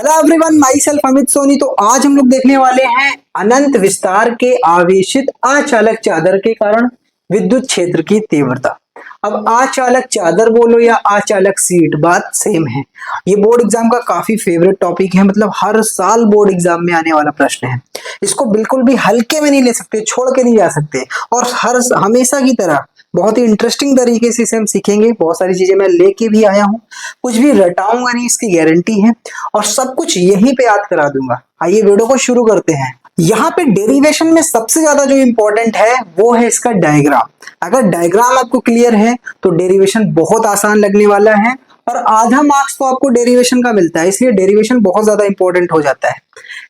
Hello everyone, myself Amit Soni. तो आज हम लोग देखने वाले हैं अनंत विस्तार के आवेशित अचालक चादर के कारण विद्युत क्षेत्र की तीव्रता। अब अचालक चादर बोलो या अचालक सीट, बात सेम है। ये बोर्ड एग्जाम का काफी फेवरेट टॉपिक है, मतलब हर साल बोर्ड एग्जाम में आने वाला प्रश्न है। इसको बिल्कुल भी हल्के में नहीं ले सकते, छोड़ के नहीं जा सकते। और हमेशा की तरह बहुत ही इंटरेस्टिंग तरीके से इसे हम सीखेंगे। बहुत सारी चीजें मैं लेके भी आया हूँ, कुछ भी रटाऊंगा नहीं, इसकी गारंटी है। और सब कुछ यहीं पे याद करा दूंगा। आइए वीडियो को शुरू करते हैं। यहाँ पे डेरिवेशन में सबसे ज्यादा जो इंपॉर्टेंट है वो है इसका डायग्राम। अगर डायग्राम आपको क्लियर है तो डेरिवेशन बहुत आसान लगने वाला है। और आधा मार्क्स तो आपको डेरिवेशन का मिलता है, इसलिए डेरिवेशन बहुत ज्यादा इंपॉर्टेंट हो जाता है।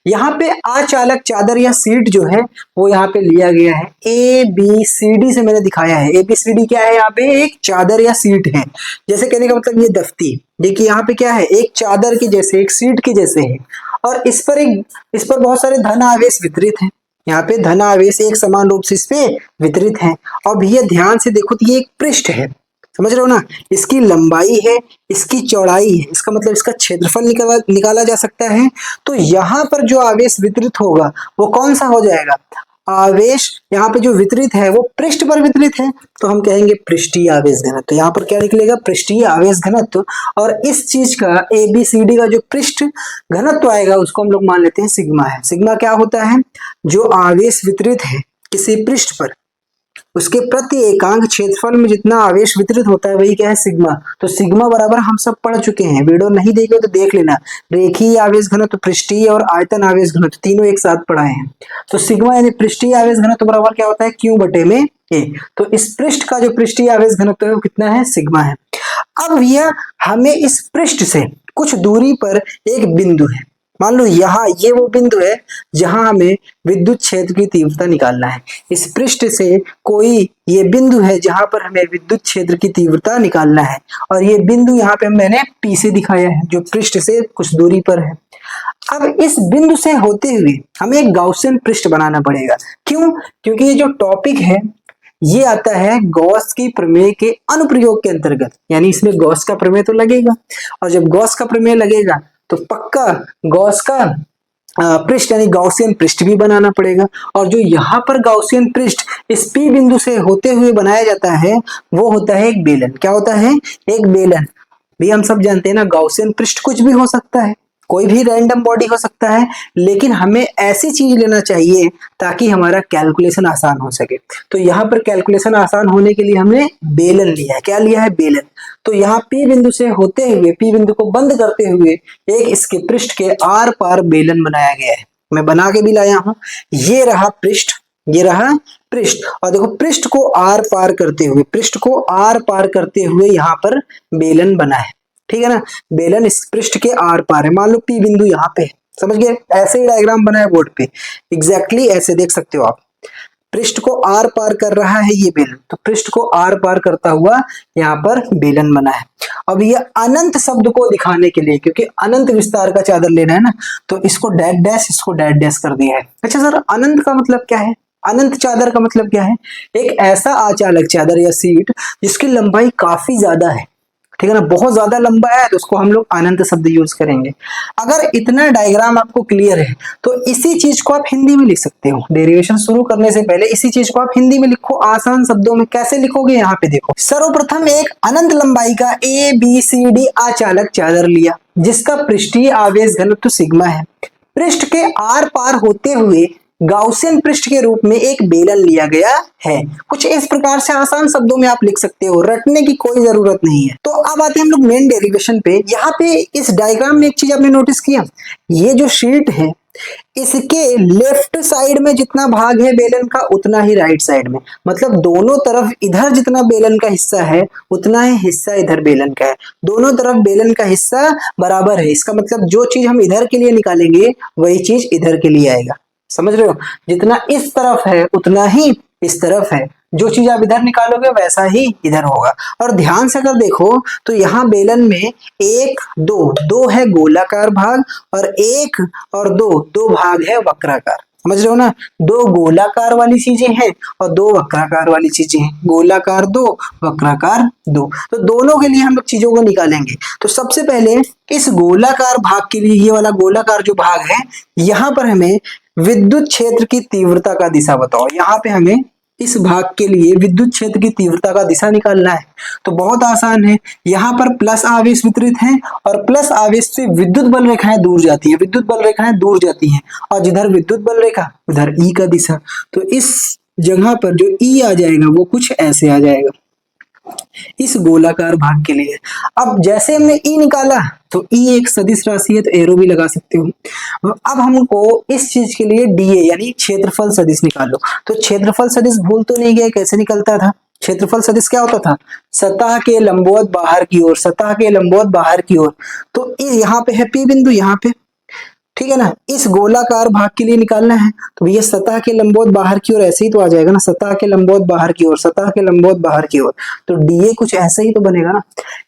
यहाँ पे अचालक चादर या सीट जो है वो यहाँ पे लिया गया है ए बी सी डी से मैंने दिखाया है। ए बी सी डी क्या है? यहाँ पे एक चादर या सीट है। जैसे कहने का मतलब ये दफ्ती, देखिए यहाँ पे क्या है, एक चादर की जैसे, एक सीट की जैसे है। और इस पर बहुत सारे धन आवेश वितरित हैं। यहाँ पे धन आवेश एक समान रूप से इस पे वितरित हैं। और भैया ध्यान से देखो तो ये एक पृष्ठ है, समझ रहे हो ना। इसकी लंबाई है, इसकी चौड़ाई है, इसका मतलब इसका क्षेत्रफल निकाला जा सकता है। तो यहाँ पर जो आवेश वितरित होगा वो कौन सा हो जाएगा? आवेश यहाँ पे जो वितरित है वो पृष्ठ पर वितरित है, तो हम कहेंगे पृष्ठीय आवेश घनत्व। तो यहाँ पर क्या निकलेगा? पृष्ठीय आवेश घनत्व। और इस चीज का ए बी सी डी का जो पृष्ठ घनत्व आएगा उसको हम लोग मान लेते हैं सिग्मा है। सिग्मा क्या होता है? जो आवेश वितरित है किसी पृष्ठ पर, उसके प्रति एकांक क्षेत्रफल में जितना आवेश वितरित होता है वही क्या है? सिग्मा। तो सिग्मा बराबर हम सब पढ़ चुके हैं, वीडियो नहीं देखे तो देख लेना। रेखीय आवेश घनत्व, पृष्ठीय और आयतन आवेश घनत्व तीनों एक साथ पढ़ाए हैं। तो सिग्मा यानी पृष्ठीय आवेश घनत्व बराबर क्या होता है? क्यू बटे में ए। तो इस पृष्ठ का जो पृष्ठीय आवेश घनत्व है वो कितना है? सिग्मा है। अब यह हमें इस पृष्ठ से कुछ दूरी पर एक बिंदु है, मान लो यहाँ ये वो बिंदु है जहां हमें विद्युत क्षेत्र की तीव्रता निकालना है। इस पृष्ठ से कोई ये बिंदु है जहां पर हमें विद्युत क्षेत्र की तीव्रता निकालना है। और ये बिंदु यहाँ पे मैंने P से दिखाया है, जो पृष्ठ से कुछ दूरी पर है। अब इस बिंदु से होते हुए हमें एक गाउसियन पृष्ठ बनाना पड़ेगा। क्यों? क्योंकि ये जो टॉपिक है ये आता है गॉस की प्रमेय के अनुप्रयोग के अंतर्गत, यानी इसमें गॉस का प्रमेय तो लगेगा। और जब गॉस का प्रमेय लगेगा तो पक्का गॉस का पृष्ठ यानी गाउसियन पृष्ठ भी बनाना पड़ेगा। और जो यहाँ पर गाउसियन पृष्ठ इस पी बिंदु से होते हुए बनाया जाता है वो होता है एक बेलन। क्या होता है? एक बेलन। भी हम सब जानते हैं ना, गाउसियन पृष्ठ कुछ भी हो सकता है, कोई भी रैंडम बॉडी हो सकता है, लेकिन हमें ऐसी चीज लेना चाहिए ताकि हमारा कैलकुलेशन आसान हो सके। तो यहाँ पर कैलकुलेशन आसान होने के लिए हमने बेलन लिया है। क्या लिया है? बेलन। तो यहाँ P बिंदु से होते हुए, P बिंदु को बंद करते हुए एक इसके पृष्ठ के आर पार बेलन बनाया गया है। मैं बना के भी लाया हूं। ये रहा पृष्ठ, ये रहा पृष्ठ। और देखो पृष्ठ को आर पार करते हुए, पृष्ठ को आर पार करते हुए यहाँ पर बेलन बना है, ठीक है ना। बेलन इस पृष्ठ के आर पार है। मान लो P बिंदु यहाँ पे, समझ गए? ऐसे ही डायग्राम बना है बोर्ड पे, एग्जैक्टली ऐसे देख सकते हो आप। पृष्ठ को आर पार कर रहा है ये बेलन, तो पृष्ठ को आर पार करता हुआ यहाँ पर बेलन बना है। अब ये अनंत शब्द को दिखाने के लिए, क्योंकि अनंत विस्तार का चादर लेना है ना, तो इसको डैश डैश, इसको डैश डैश कर दिया है। अच्छा सर, अनंत का मतलब क्या है? अनंत चादर का मतलब क्या है? एक ऐसा अचालक चादर या सीट जिसकी लंबाई काफी ज्यादा है, ठीक है ना, बहुत ज्यादा लंबा है, तो उसको हम लोग अनंत शब्द यूज करेंगे। अगर इतना डायग्राम आपको क्लियर है तो इसी चीज को आप हिंदी में लिख सकते हो। डेरिवेशन शुरू करने से पहले इसी चीज को आप हिंदी में लिखो, आसान शब्दों में। कैसे लिखोगे? यहाँ पे देखो, सर्वप्रथम एक अनंत लंबाई का ए बी सी डी अचालक चादर लिया जिसका पृष्ठीय आवेश घनत्व सिग्मा है। पृष्ठ के आर पार होते हुए गाउसियन पृष्ठ के रूप में एक बेलन लिया गया है। कुछ इस प्रकार से आसान शब्दों में आप लिख सकते हो, रटने की कोई जरूरत नहीं है। तो अब आते हैं हम लोग मेन डेरिवेशन पे। यहाँ पे इस डायग्राम में एक चीज आपने नोटिस किया, ये जो शीट है इसके लेफ्ट साइड में जितना भाग है बेलन का उतना ही राइट साइड में, मतलब दोनों तरफ इधर जितना बेलन का हिस्सा है उतना ही हिस्सा इधर बेलन का है। दोनों तरफ बेलन का हिस्सा बराबर है। इसका मतलब जो चीज हम इधर के लिए निकालेंगे वही चीज इधर के लिए आएगा। समझ रहे हो? जितना इस तरफ है उतना ही इस तरफ है। जो चीज आप इधर निकालोगे वैसा ही इधर होगा। और ध्यान से अगर देखो तो यहाँ बेलन में एक दो है गोलाकार भाग और एक और दो भाग है वक्राकार। समझ रहे हो ना, दो गोलाकार वाली चीजें हैं और दो वक्राकार वाली चीजें हैं, गोलाकार दो, वक्राकार दो। तो दोनों के लिए हम लोग चीजों को निकालेंगे। तो सबसे पहले इस गोलाकार भाग के लिए, ये वाला गोलाकार जो भाग है, यहाँ पर हमें विद्युत क्षेत्र की तीव्रता का दिशा बताओ। यहाँ पे हमें इस भाग के लिए विद्युत क्षेत्र की तीव्रता का दिशा निकालना है। तो बहुत आसान है, यहाँ पर प्लस आवेश वितरित है और प्लस आवेश से विद्युत बल रेखाएं दूर जाती हैं, विद्युत बल रेखाएं दूर जाती हैं, और जिधर विद्युत बल रेखा उधर ई का दिशा। तो इस जगह पर जो ई आ जाएगा वो कुछ ऐसे आ जाएगा इस गोलाकार भाग के लिए। अब जैसे हमने ई निकाला तो ई एक सदिश राशि है, तो एरो भी लगा सकते हो। अब हमको इस चीज के लिए डीए यानी क्षेत्रफल सदिश निकालो। तो क्षेत्रफल सदिश भूल तो नहीं गए, कैसे निकलता था? क्षेत्रफल सदिश क्या होता था? सतह के लंबवत बाहर की ओर, सतह के लंबवत बाहर की ओर। तो यहाँ पे है पी बिंदु, यहाँ पे, ठीक है ना। इस गोलाकार भाग के लिए निकालना है तो ये सतह के लंबवत बाहर की ओर, ऐसे ही तो आ जाएगा ना, सतह के लंबवत बाहर की ओर, सतह के लंबवत बाहर की ओर। तो डीए कुछ ऐसे ही तो बनेगा ना,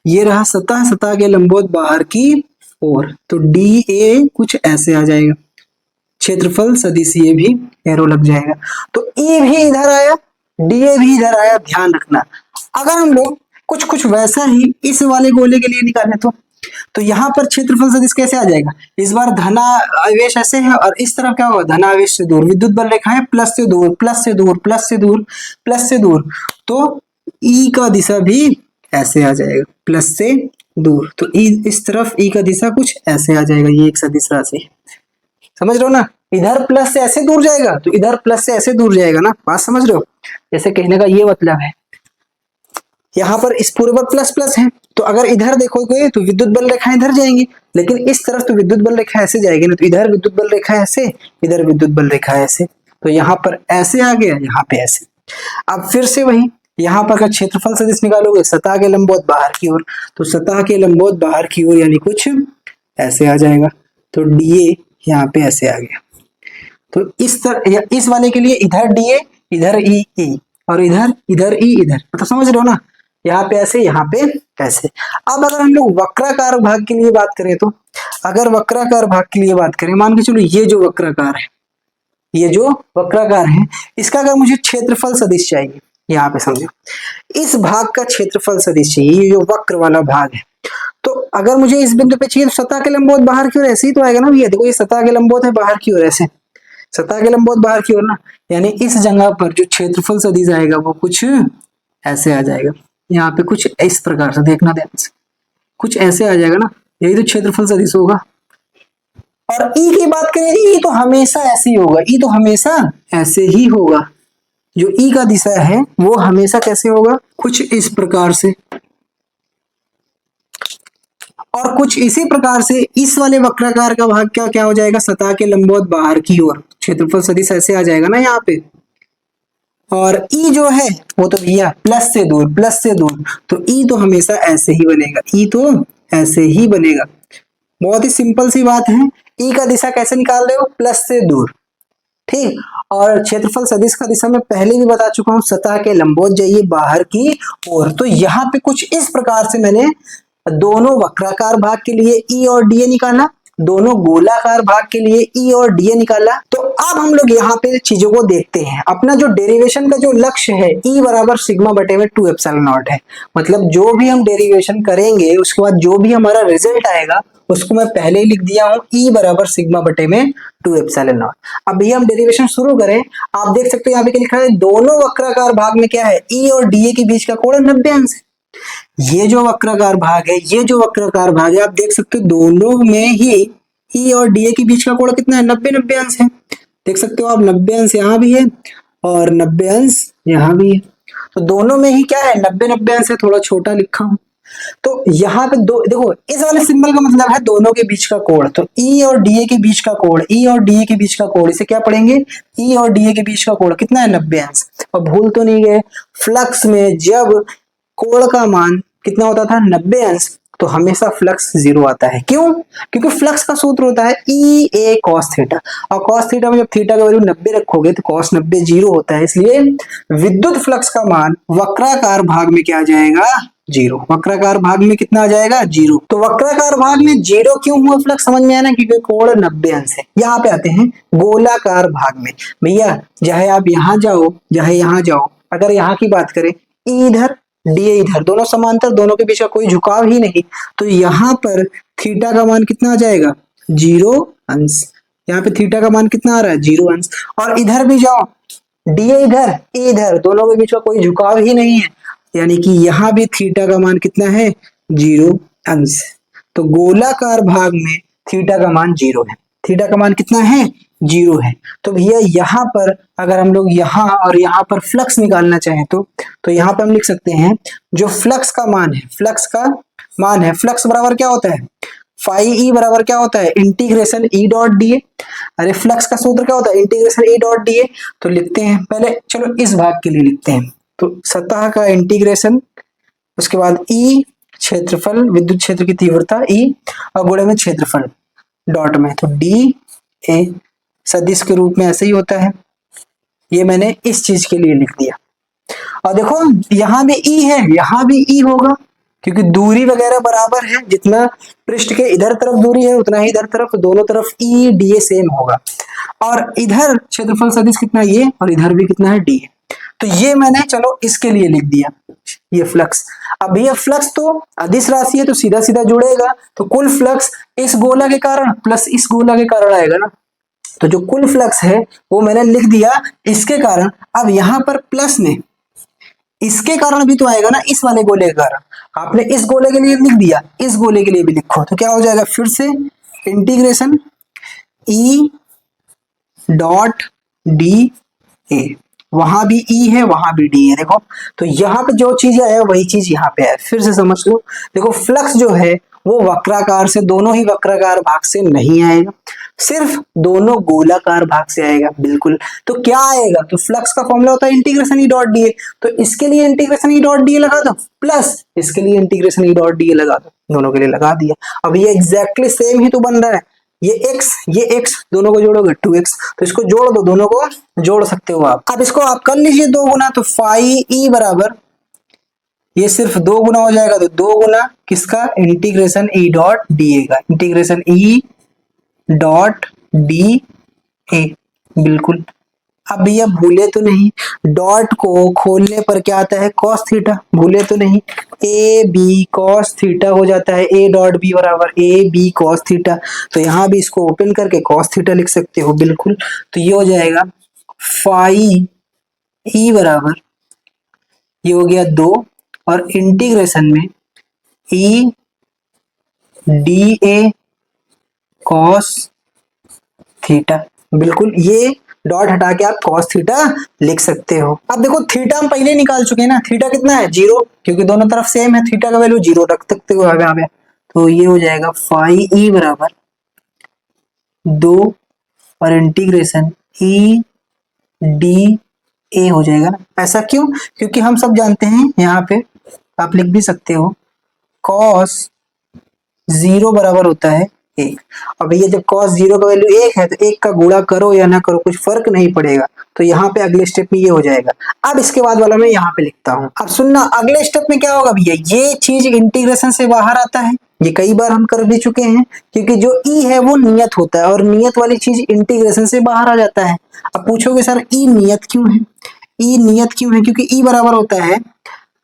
ये रहा सतह, सतह के लंबवत बाहर की ओर, तो डीए कुछ ऐसे आ जाएगा। क्षेत्रफल सदिश ये भी एरो लग जाएगा। तो ए भी इधर आया, डीए भी इधर आया, ध्यान रखना। अगर हम लोग कुछ कुछ वैसा ही इस वाले गोले के लिए निकालें तो यहाँ पर क्षेत्रफल सदिश कैसे आ जाएगा? इस बार धना आवेश ऐसे है और इस तरफ क्या होगा? धना आवेश से दूर, विद्युत बल रेखा है प्लस से दूर, प्लस से दूर, प्लस से दूर, प्लस से दूर। तो ई का दिशा भी ऐसे आ जाएगा, प्लस से दूर। तो ई इस तरफ ई का दिशा कुछ ऐसे आ जाएगा। ये एक सदिश राशि, समझ रहे हो ना। इधर प्लस से ऐसे दूर जाएगा तो इधर प्लस से ऐसे दूर जाएगा ना, बात समझ रहे हो? जैसे कहने का ये मतलब है, यहाँ पर इस पूरे पर प्लस प्लस है, तो अगर इधर देखोगे तो विद्युत बल रेखाएं इधर जाएंगी, लेकिन इस तरफ तो विद्युत बल रेखा ऐसे जाएगी ना, तो इधर विद्युत बल रेखा ऐसे, इधर विद्युत बल रेखा ऐसे। तो यहाँ पर ऐसे आ गया, यहाँ पे ऐसे। अब फिर से वही, यहाँ पर का क्षेत्रफल सदिश निकालोगे सतह के लंबवत बाहर की ओर, तो सतह के लंबवत बाहर की ओर यानी कुछ ऐसे आ जाएगा। तो डीए यहाँ पे ऐसे आ गया। तो इस तरह, इस वाले के लिए इधर डीए, इधर ई, और इधर इधर ई, इधर, मतलब समझ रहे हो ना। यहाँ पे ऐसे, यहाँ पे ऐसे। अब अगर हम लोग वक्राकार भाग के लिए बात करें तो, अगर वक्राकार भाग के लिए बात करें, मान के चलो ये जो वक्राकार है, ये जो वक्राकार है, इसका अगर मुझे क्षेत्रफल सदिश चाहिए, यहाँ पे समझो, इस भाग का क्षेत्रफल सदिश चाहिए, ये जो वक्र वाला भाग है। तो अगर मुझे इस बिंदु पे चाहिए तो सतह के लंबवत बाहर की ओर ऐसे ही तो आएगा ना भैया। देखो ये सतह के लंबवत है बाहर की ओर, ऐसे सतह के लंबवत बाहर की ओर ना, यानी इस जगह पर जो क्षेत्रफल सदिश आएगा वो कुछ ऐसे आ जाएगा। यहाँ पे कुछ इस प्रकार से देखना ध्यान से, कुछ ऐसे आ जाएगा ना, यही तो क्षेत्रफल सदिश होगा। और ई की बात करें, ई तो हमेशा ऐसे ही होगा, ई तो हमेशा ऐसे ही होगा। जो ई का दिशा है वो हमेशा कैसे होगा? कुछ इस प्रकार से, और कुछ इसी प्रकार से इस वाले वक्राकार का भाग क्या क्या हो जाएगा? सतह के लंबवत बाहर की ओर, क्षेत्रफल सदिश ऐसे आ जाएगा ना यहाँ पे। और ई जो है वो तो भैया प्लस से दूर, प्लस से दूर, तो ई तो हमेशा ऐसे ही बनेगा, ई तो ऐसे ही बनेगा। बहुत ही सिंपल सी बात है। ई का दिशा कैसे निकाल रहे हो? प्लस से दूर, ठीक। और क्षेत्रफल सदिश का दिशा मैं पहले भी बता चुका हूं, सतह के लंबवत जाइए बाहर की ओर। तो यहाँ पे कुछ इस प्रकार से मैंने दोनों वक्राकार भाग के लिए ई और डीए निकाला, दोनों गोलाकार भाग के लिए ई और डीए निकाला। तो अब हम लोग यहाँ पे चीजों को देखते हैं। अपना जो डेरिवेशन का जो लक्ष्य है, ई बराबर सिग्मा बटे में 2 एप्सिलॉन नॉट है। मतलब जो भी हम डेरिवेशन करेंगे उसके बाद जो भी हमारा रिजल्ट आएगा उसको मैं पहले ही लिख दिया हूँ, ई बराबर सिग्मा बटे में 2 एप्सिलॉन नॉट। अब भी हम डेरिवेशन शुरू करें, आप देख सकते हो यहाँ पे क्या लिखा है, दोनों वक्राकार भाग में क्या है, ई और डीए के बीच का कोण 90 अंश है। ये जो वक्राकार भाग है, ये जो वक्राकार भाग है, आप देख सकते हो दोनों में ही ई और डीए के बीच का कोण कितना है? 90 अंश है। देख सकते हो आप, 90 अंश यहाँ भी है और 90 अंश यहाँ भी है। तो दोनों में ही क्या है? 90 अंश है, थोड़ा छोटा लिखा हूं। तो यहाँ पे दो देखो, इस वाले सिंबल का मतलब है दोनों के बीच का कोण। तो ई और डीए के बीच का कोण, ई और डीए के बीच का कोण, इसे क्या पढ़ेंगे? ई और डीए के बीच का कोण कितना है? 90 अंश। और भूल तो नहीं गए, फ्लक्स में जब कोण का मान कितना होता था? 90 अंश, तो हमेशा फ्लक्स 0 आता है। क्यों? क्योंकि फ्लक्स का सूत्र होता है ई ए कॉस थीटा, और कॉस थीटा में जब थीटा का वैल्यू 90 रखोगे तो कॉस 90 0 होता है। इसलिए विद्युत फ्लक्स का मान वक्राकार भाग में क्या आ जाएगा? जीरो। वक्राकार भाग में कितना आ जाएगा? जीरो। तो वक्राकार भाग में जीरो क्यों हुआ फ्लक्स समझ में आया ना, क्योंकि कोण 90 अंश है। यहाँ पे आते हैं गोलाकार भाग में। भैया चाहे आप यहाँ जाओ चाहे यहाँ जाओ, अगर यहाँ की बात करें, ई इधर डी इधर, दोनों समांतर, दोनों के बीच का कोई झुकाव ही नहीं, तो यहाँ पर थीटा का मान कितना आ जाएगा? जीरो अंश। यहाँ पे थीटा का मान कितना आ रहा है? जीरो अंश। और इधर भी जाओ, डी इधर ए इधर, दोनों के बीच का कोई झुकाव ही नहीं है, यानी कि यहाँ भी थीटा का मान कितना है? जीरो अंश। तो गोलाकार भाग में थीटा का मान जीरो है। थीटा का मान कितना है? जीरो है। तो भैया यहाँ पर अगर हम लोग यहाँ और यहाँ पर फ्लक्स निकालना चाहें तो यहाँ पे हम लिख सकते हैं जो फ्लक्स का मान है, फ्लक्स का मान है, फ्लक्स बराबर क्या होता है? फाई ई बराबर क्या होता है? इंटीग्रेशन ई डॉट डी ए। अरे फ्लक्स का सूत्र क्या होता है? इंटीग्रेशन ई डॉट डी ए। तो लिखते हैं पहले, चलो इस भाग के लिए लिखते हैं, तो सतह का इंटीग्रेशन, उसके बाद ई क्षेत्रफल, विद्युत क्षेत्र की तीव्रता ई, और गुणे में क्षेत्रफल डॉट में, तो डी ए सदिश के रूप में ऐसे ही होता है। ये मैंने इस चीज के लिए लिख दिया। और देखो यहाँ भी ई है, यहाँ भी ई होगा, क्योंकि दूरी वगैरह बराबर है, जितना पृष्ठ के इधर तरफ दूरी है उतना ही इधर तरफ, तो दोनों तरफ ई डी ए सेम होगा। और इधर क्षेत्रफल सदिश कितना ये, और इधर भी कितना है? D A. तो ये मैंने चलो इसके लिए लिख दिया, ये फ्लक्स। अब ये फ्लक्स तो अदिश राशि है तो सीधा सीधा जुड़ेगा, तो कुल फ्लक्स इस गोला के कारण प्लस इस गोला के कारण आएगा ना, तो जो कुल फ्लक्स है वो मैंने लिख दिया इसके कारण। अब यहाँ पर प्लस में इसके कारण भी तो आएगा ना, इस वाले गोले के कारण। आपने इस गोले के लिए लिख दिया, इस गोले के लिए भी लिखो, तो क्या हो जाएगा? फिर से इंटीग्रेशन ई डॉट डी ए, वहां भी ई है वहां भी डी है। देखो तो यहाँ पे जो चीज है वही चीज यहाँ पे है, फिर से समझ लो। देखो फ्लक्स जो है वो वक्राकार से, दोनों ही वक्राकार भाग से नहीं आएगा, सिर्फ दोनों गोलाकार भाग से आएगा। बिल्कुल। तो क्या आएगा? तो फ्लक्स का फॉर्मूला होता है इंटीग्रेशन ई डॉट डी ए, तो इसके लिए इंटीग्रेशन ई डॉट डी ए लगा दो, प्लस इसके लिए इंटीग्रेशन ई डॉट डी ए लगा दो, दोनों के लिए लगा दिया। अब ये एग्जैक्टली सेम ही तो बन रहा है, ये x दोनों को जोड़ोगे 2x, तो इसको जोड़ दो, दोनों को जोड़ सकते हो आप। अब इसको आप कर लीजिए 2 गुना, तो फाई ई बराबर, ये सिर्फ 2 गुना हो जाएगा, तो 2 गुना किसका? Integration E dot D A का, integration E dot D A. बिल्कुल। अब भैया भूले तो नहीं, डॉट को खोलने पर क्या आता है? Cos theta. भूले तो नहीं, ए बी कॉस थीटा हो जाता है, ए डॉट बी बराबर ए बी कॉस थीटा। तो यहाँ भी इसको ओपन करके कॉस थीटा लिख सकते हो। बिल्कुल। तो ये हो जाएगा फाई ई बराबर, ये हो गया 2, और इंटीग्रेशन में E D A cos theta. बिल्कुल, ये डॉट हटा के आप कॉस थीटा लिख सकते हो। अब देखो थीटा हम पहले निकाल चुके हैं ना, थीटा कितना है? 0, क्योंकि दोनों तरफ सेम है, थीटा का वैल्यू 0 रख सकते हो यहाँ पे। तो ये हो जाएगा फाई ई बराबर 2 और इंटीग्रेशन ई डी ए हो जाएगा ना। ऐसा क्यों? क्योंकि हम सब जानते हैं, यहाँ पे आप लिख भी सकते हो, कॉस 0 बराबर होता है 1। अब ये जब cos 0 का वैल्यू 1 है, तो 1 का गुणा करो या ना करो कुछ फर्क नहीं पड़ेगा। तो यहाँ पे अगले स्टेप में ये हो जाएगा। अब इसके बाद वाला मैं यहाँ पे लिखता हूँ। अब सुनना, अगले स्टेप में क्या होगा भैया? ये चीज इंटीग्रेशन से बाहर आता है, ये कई बार हम कर भी चुके हैं, क्योंकि जो ई है वो नियत होता है, और नियत वाली चीज इंटीग्रेशन से बाहर आ जाता है। अब पूछोगे सर ई नियत क्यों है? ई नियत क्यों है? क्योंकि ई बराबर होता है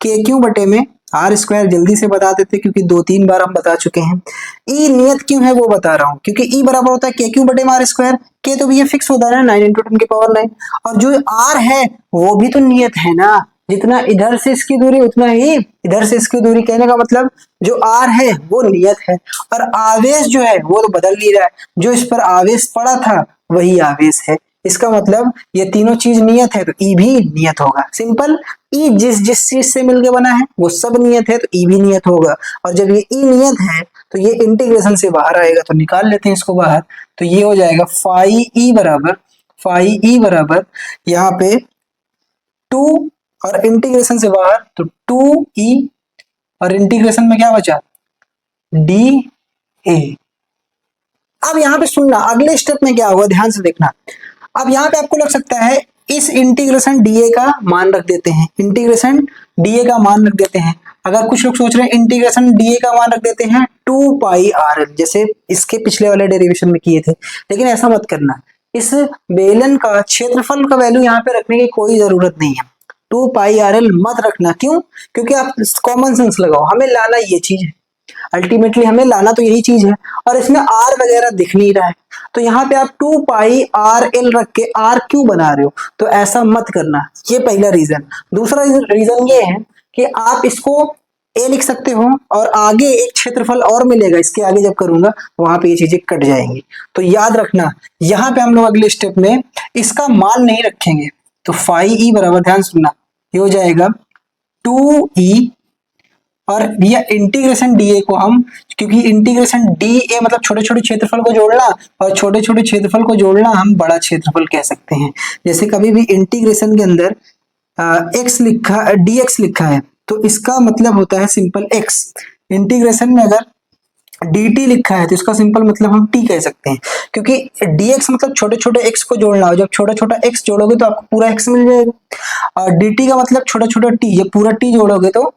के क्यू बटे में आर स्क्वायर। जल्दी से बता देते क्योंकि 2-3 बार हम बता चुके हैं। ई नियत क्यों है वो बता रहा हूँ, क्योंकि ई बराबर होता है के क्यू बटे में आर स्क्वायर। के तो भैया फिक्स होता है ना, 9 × 10⁻⁹, और जो आर है वो भी तो नियत है ना, जितना इधर से इसकी दूरी उतना ही इधर से इसकी दूरी। कहने का मतलब जो आर है वो नियत है, और आवेश जो है वो तो बदल नहीं रहा है, जो इस पर आवेश पड़ा था वही आवेश है। इसका मतलब ये तीनों चीज नियत है, तो ई भी नियत होगा। सिंपल। ई जिस चीज से मिलके बना है वो सब नियत है, तो ई भी नियत होगा। और जब ये ई नियत है तो ये इंटीग्रेशन से बाहर आएगा, तो निकाल लेते हैं इसको बाहर। तो ये हो जाएगा फाई ई बराबर यहाँ पे 2 और इंटीग्रेशन से बाहर तो 2e, और इंटीग्रेशन में क्या बचा? D A. अब यहाँ पे सुनना, अगले स्टेप में क्या होगा ध्यान से देखना। अब यहाँ पे आपको लग सकता है इस इंटीग्रेशन डीए का मान रख देते हैं, इंटीग्रेशन डीए का मान रख देते हैं। अगर कुछ लोग सोच रहे हैं इंटीग्रेशन डीए का मान रख देते हैं 2πr, जैसे इसके पिछले वाले डेरिवेशन में किए थे, लेकिन ऐसा मत करना। इस बेलन का क्षेत्रफल का वैल्यू यहाँ पे रखने की कोई जरूरत नहीं है, 2πrl मत रखना। क्यों? क्योंकि आप कॉमन सेंस लगाओ, हमें लाना ये चीज है, अल्टीमेटली हमें लाना तो यही चीज है, और इसमें आर वगैरह दिख नहीं रहा है, तो यहाँ पे आप 2πrl रख के आर क्यों बना रहे हो, तो ऐसा मत करना। ये पहला रीजन। दूसरा रीजन ये है कि आप इसको ए लिख सकते हो और आगे एक क्षेत्रफल और मिलेगा, इसके आगे जब करूंगा वहां पे ये चीजें कट जाएंगी। तो याद रखना, यहाँ पे हम लोग अगले स्टेप में इसका मान नहीं रखेंगे, तो फाई ई बराबर, ध्यान सुनना, ये हो जाएगा 2e, और यह इंटीग्रेशन डीए को हम, क्योंकि इंटीग्रेशन डीए मतलब छोटे छोटे क्षेत्रफल को जोड़ना, और छोटे छोटे क्षेत्रफल को जोड़ना हम बड़ा क्षेत्रफल कह सकते हैं। जैसे कभी भी इंटीग्रेशन के अंदर एक्स लिखा, dx लिखा है, तो इसका मतलब होता है सिंपल x। इंटीग्रेशन में अगर dt लिखा है तो इसका सिंपल मतलब हम t कह सकते हैं, क्योंकि dx मतलब छोटे छोटे x को जोड़ना हो, जब छोटा छोटा x जोड़ोगे तो आपको पूरा x मिल जाएगा, और dt का मतलब छोटा छोटा t, जब पूरा t जोड़ोगे तो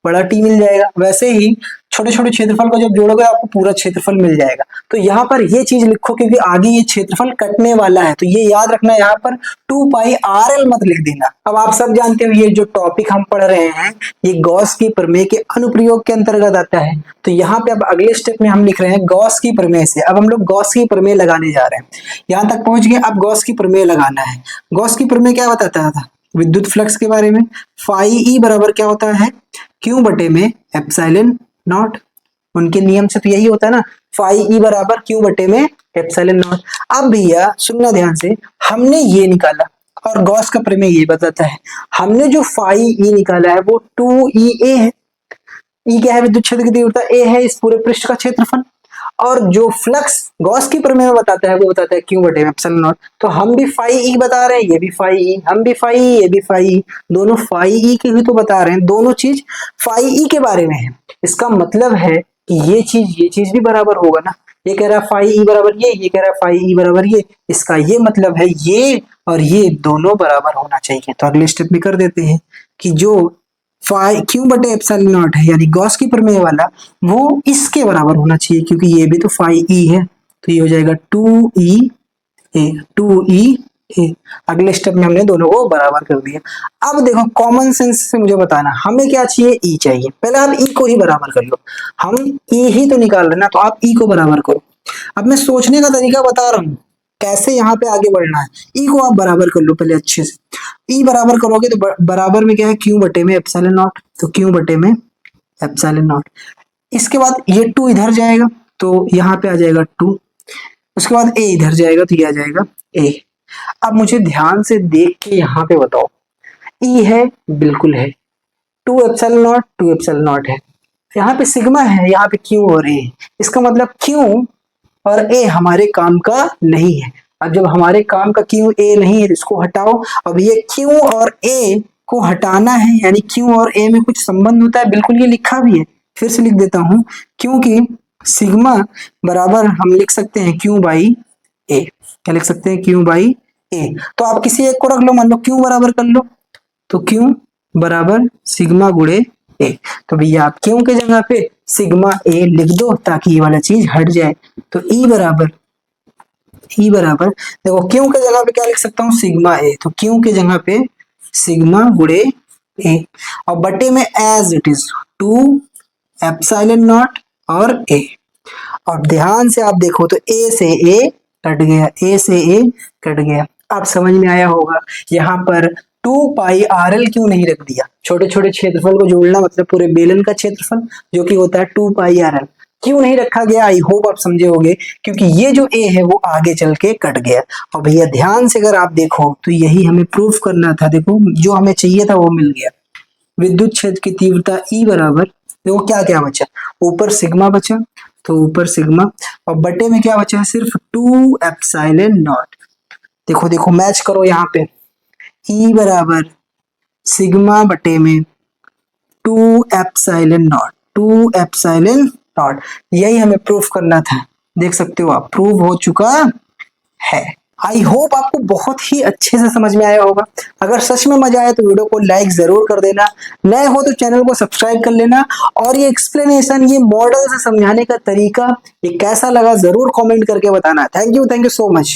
बड़ा टी मिल जाएगा। वैसे ही छोटे छोटे क्षेत्रफल को जब जोड़ोगे आपको पूरा क्षेत्रफल मिल जाएगा। तो यहाँ पर ये चीज लिखो, क्योंकि आगे ये क्षेत्रफल कटने वाला है, तो ये याद रखना, यहाँ पर 2πrl मत लिख देना। अब आप सब जानते हो ये जो टॉपिक हम पढ़ रहे हैं ये गॉस की प्रमेय के अनुप्रयोग के अंतर्गत आता है। तो यहाँ पे अब अगले स्टेप में हम लिख रहे हैं गॉस की प्रमेय से। अब हम लोग गॉस की प्रमेय लगाने जा रहे हैं, यहाँ तक पहुंच गए। अब गॉस की प्रमेय लगाना है। गॉस की प्रमेय क्या बताता था? विद्युत फ्लक्स के बारे में। फाई ई बराबर क्या होता है? क्यू बटे में एप्सिलॉन नॉट। उनके नियम से तो यही होता है ना, फाई ई बराबर क्यू बटे में एप्सिलॉन नॉट। अब भैया सुनना ध्यान से, हमने ये निकाला और गॉस का प्रमेय ये बताता है, हमने जो फाई ई निकाला है वो 2EA है। ई क्या है? विद्युत क्षेत्र की तीव्रता। ए है इस पूरे पृष्ठ का क्षेत्रफल। और जो फ्लक्स गॉस की प्रमेय में बताता है वो बताता है क्यू बटे में एप्सिलॉन नॉट। तो हम भी फाई ई बता रहे हैं, ये भी फाई ई, हम भी फाई ई, ये भी फाई ई, दोनों फाई ई की ही तो बता रहे हैं, दोनों चीज फाई ई के बारे में है। इसका मतलब है कि ये चीज भी बराबर होगा ना। ये कह रहा है फाई ई बराबर ये कह रहा है फाई ई बराबर ये, इसका ये मतलब है ये और ये दोनों बराबर होना चाहिए। तो अगले स्टेप में कर देते हैं कि जो फाई क्यू बटे एप्सिलॉन नॉट है यानी गॉस की प्रमेय वाला, वो इसके बराबर होना चाहिए, क्योंकि ये भी तो फाई ई है। तो ये हो जाएगा 2E। अगले स्टेप में हमने दोनों को बराबर कर दिया। अब देखो कॉमन सेंस से मुझे बताना, हमें क्या चाहिए? ई चाहिए। पहले आप ई को ही बराबर कर लो, हम ई ही तो निकाल रहे ना, तो आप ई को बराबर करो। अब मैं सोचने का तरीका बता रहा हूँ कैसे यहाँ पे आगे बढ़ना है। ई को आप बराबर कर लो पहले अच्छे से। ई बराबर करोगे तो बराबर में क्या है? क्यू बटे में एप्सिलॉन नॉट। तो क्यू बटे में एप्सिलॉन नॉट। इसके बाद ये 2 इधर जाएगा तो यहाँ पे आ जाएगा 2। उसके बाद ए इधर जाएगा तो ये आ जाएगा ए। अब मुझे ध्यान से देख के यहाँ पे बताओ, ई है? बिल्कुल है। 2 एप्सिलॉन नॉट, 2 एप्सिलॉन नॉट है। यहाँ पे सिग्मा है, यहाँ पे क्यू और ए। इसका मतलब क्यू और ए हमारे काम का नहीं है। अब जब हमारे काम का क्यू ए नहीं है तो इसको हटाओ। अब ये क्यू और ए को हटाना है, यानी क्यू और ए में कुछ संबंध होता है, बिल्कुल ये लिखा भी है, फिर से लिख देता हूं, क्योंकि सिग्मा बराबर हम लिख सकते हैं क्यू बाई ए। क्या लिख सकते हैं? क्यू बाई ए। तो आप किसी एक को रख लो, मान लो क्यू बराबर कर लो, तो क्यू बराबर सिग्मा गुणे ए। तो भैया आप क्यू के जगह पे सिग्मा ए लिख दो ताकि ये वाला चीज हट जाए। तो ई बराबर देखो क्यू के जगह पे क्या लिख सकता हूँ? सिग्मा ए। तो क्यू के जगह पे सिग्मा गुणे ए, और बटे में as it is 2 epsilon naught और ए। और ध्यान से आप देखो तो ए से ए कट गया, ए से ए कट गया। आप समझ में आया होगा। यहाँ पर 2πrl क्यों नहीं रख दिया? छोटे छोटे क्षेत्रफल को जोड़ना मतलब पूरे बेलन का क्षेत्रफल जो कि होता है 2πrl, क्यों नहीं रखा गया? आई होप आप समझे होंगे, क्योंकि ये जो ए है वो आगे चल के कट गया। और भैया ध्यान से अगर आप देखो तो यही हमें प्रूफ करना था। देखो जो हमें चाहिए था वो मिल गया। विद्युत क्षेत्र की तीव्रता ई बराबर, देखो क्या क्या बचा? ऊपर सिग्मा बचा, तो ऊपर सिग्मा, और बटे में क्या बचा है? सिर्फ 2 एप्सिलॉन नॉट। देखो देखो मैच करो यहाँ पे, ई बराबर सिग्मा बटे में 2 एप्सिलॉन नॉट, 2 एप्सिलॉन नॉट। यही हमें प्रूफ करना था। देख सकते हो आप, प्रूफ हो चुका है। आई होप आपको बहुत ही अच्छे से समझ में आया होगा। अगर सच में मजा आया तो वीडियो को लाइक जरूर कर देना, नए हो तो चैनल को सब्सक्राइब कर लेना, और ये एक्सप्लेनेशन, ये मॉडल से समझाने का तरीका ये कैसा लगा जरूर कमेंट करके बताना। Thank you so much.